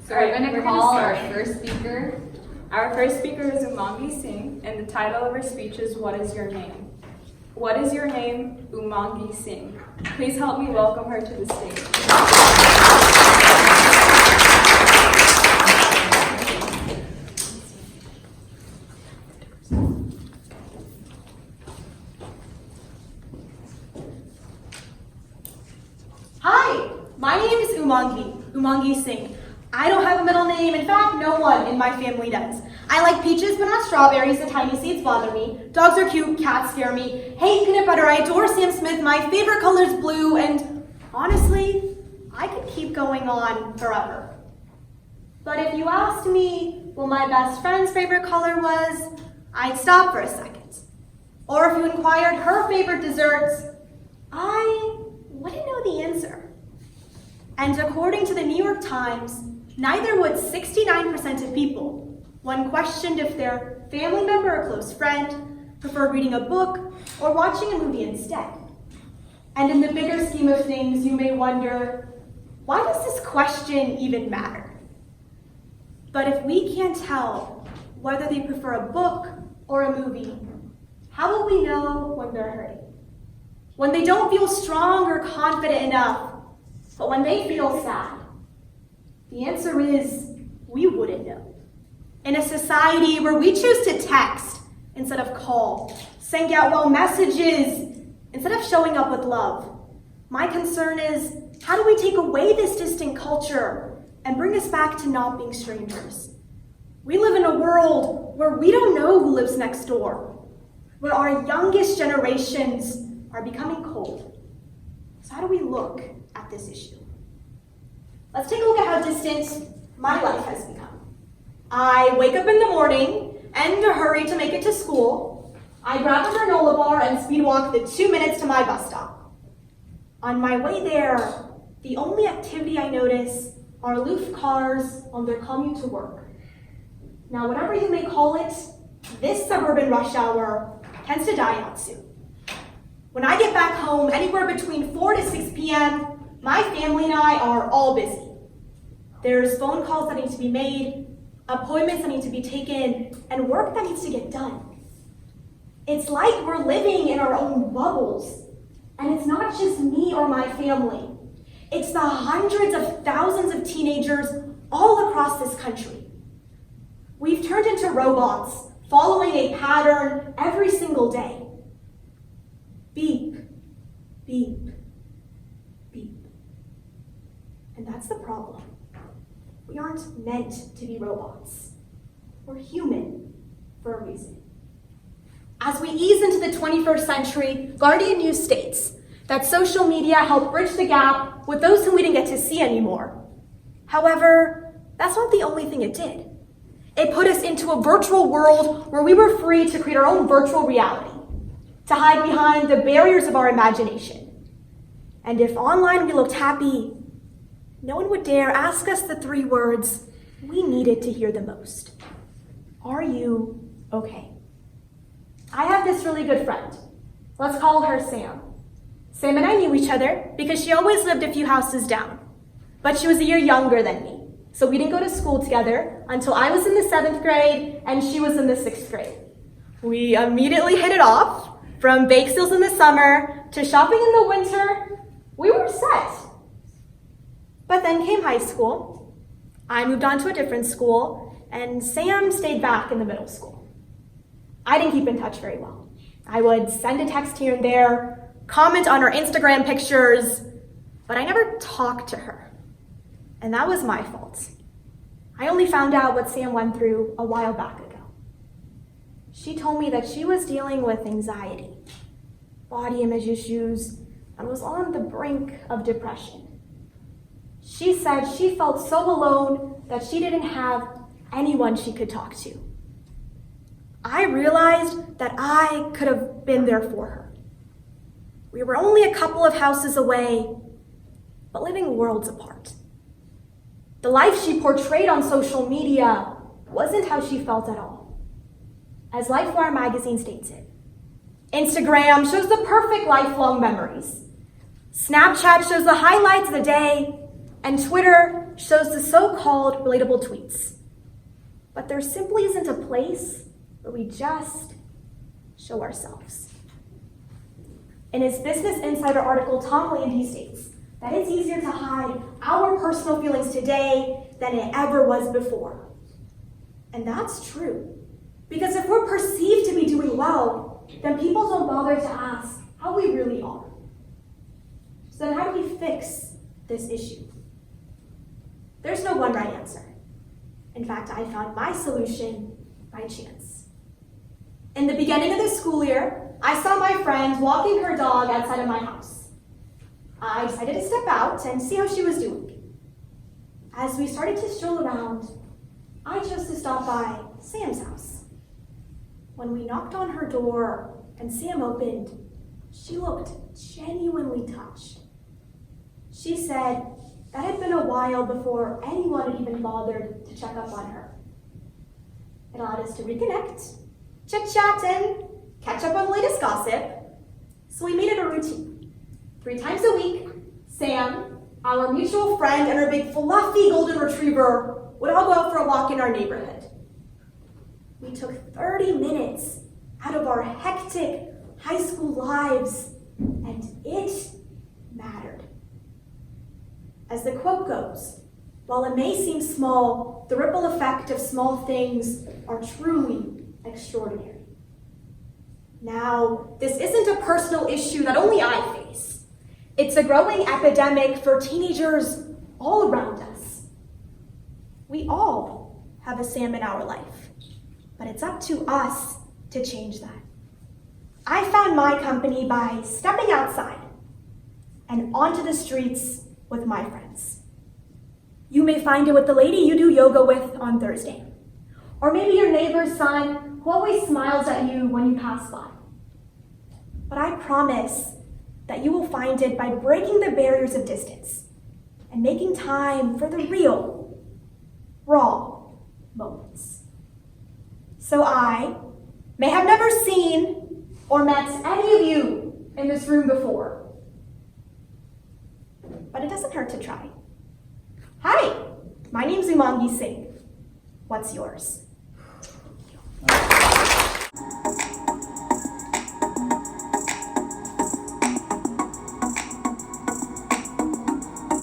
So we're going to call our first speaker. Our first speaker is Umangi Singh, and the title of her speech is, What is Your Name? What is your name? Umangi Singh. Please help me welcome her to the stage. Hi, my name is Umangi Singh. I don't have a middle name. In fact, no one in my family does. I like peaches, but not strawberries. The tiny seeds bother me. Dogs are cute, cats scare me. Hate peanut butter. I adore Sam Smith. My favorite color is blue, and honestly, I could keep going on forever. But if you asked me what my best friend's favorite color was, I'd stop for a second. Or if you inquired her favorite desserts, I wouldn't know the answer. And according to the New York Times, neither would 69% of people when questioned if their family member or close friend preferred reading a book or watching a movie instead. And in the bigger scheme of things, you may wonder, why does this question even matter? But if we can't tell whether they prefer a book or a movie, how will we know when they're hurting? When they don't feel strong or confident enough, but when they feel sad? The answer is, we wouldn't know. In a society where we choose to text instead of call, send out well messages instead of showing up with love, my concern is, how do we take away this distant culture and bring us back to not being strangers? We live in a world where we don't know who lives next door, where our youngest generations are becoming cold. So how do we look at this issue? Let's take a look at how distant my life has become. I wake up in the morning and hurry to make it to school. I grab a granola bar and speed walk the 2 minutes to my bus stop. On my way there, the only activity I notice are aloof cars on their commute to work. Now, whatever you may call it, this suburban rush hour tends to die out soon. When I get back home, anywhere between 4 to 6 p.m., my family and I are all busy. There's phone calls that need to be made, appointments that need to be taken, and work that needs to get done. It's like we're living in our own bubbles. And it's not just me or my family. It's the hundreds of thousands of teenagers all across this country. We've turned into robots, following a pattern every single day. Beep, beep, beep. And that's the problem. We aren't meant to be robots. We're human for a reason. As we ease into the 21st century, Guardian News states that social media helped bridge the gap with those whom we didn't get to see anymore. However, that's not the only thing it did. It put us into a virtual world where we were free to create our own virtual reality, to hide behind the barriers of our imagination. And if online we looked happy, no one would dare ask us the 3 words we needed to hear the most. Are you okay? I have this really good friend. Let's call her Sam. Sam and I knew each other because she always lived a few houses down. But she was a year younger than me, so we didn't go to school together until I was in the 7th grade and she was in the 6th grade. We immediately hit it off. From bake sales in the summer to shopping in the winter, we were set. But then came high school. I moved on to a different school, and Sam stayed back in the middle school. I didn't keep in touch very well. I would send a text here and there, comment on her Instagram pictures, but I never talked to her. And that was my fault. I only found out what Sam went through a while back ago. She told me that she was dealing with anxiety, body image issues, and was on the brink of depression. She said she felt so alone that she didn't have anyone she could talk to. I realized that I could have been there for her. We were only a couple of houses away, but living worlds apart. The life she portrayed on social media wasn't how she felt at all. As LifeWire magazine states it, Instagram shows the perfect lifelong memories. Snapchat shows the highlights of the day, and Twitter shows the so-called relatable tweets. But there simply isn't a place where we just show ourselves. In his Business Insider article, Tom Landy states that it's easier to hide our personal feelings today than it ever was before. And that's true. Because if we're perceived to be doing well, then people don't bother to ask how we really are. So then how do we fix this issue? There's no one right answer. In fact, I found my solution by chance. In the beginning of the school year, I saw my friend walking her dog outside of my house. I decided to step out and see how she was doing. As we started to stroll around, I chose to stop by Sam's house. When we knocked on her door and Sam opened, she looked genuinely touched. She said that had been a while before anyone had even bothered to check up on her. It allowed us to reconnect, chit-chat, and catch up on the latest gossip. So we made it a routine. 3 times a week, Sam, our mutual friend, and her big fluffy golden retriever would all go out for a walk in our neighborhood. We took 30 minutes out of our hectic high school lives, and it mattered. As the quote goes, while it may seem small, the ripple effect of small things are truly extraordinary. Now, this isn't a personal issue that only I face. It's a growing epidemic for teenagers all around us. We all have a Sam in our life, but it's up to us to change that. I found my company by stepping outside and onto the streets with my friends. You may find it with the lady you do yoga with on Thursday, or maybe your neighbor's son who always smiles at you when you pass by. But I promise that you will find it by breaking the barriers of distance and making time for the real, raw moments. So I may have never seen or met any of you in this room before, but it doesn't hurt to try. Hi, my name's Umangi Singh. What's yours?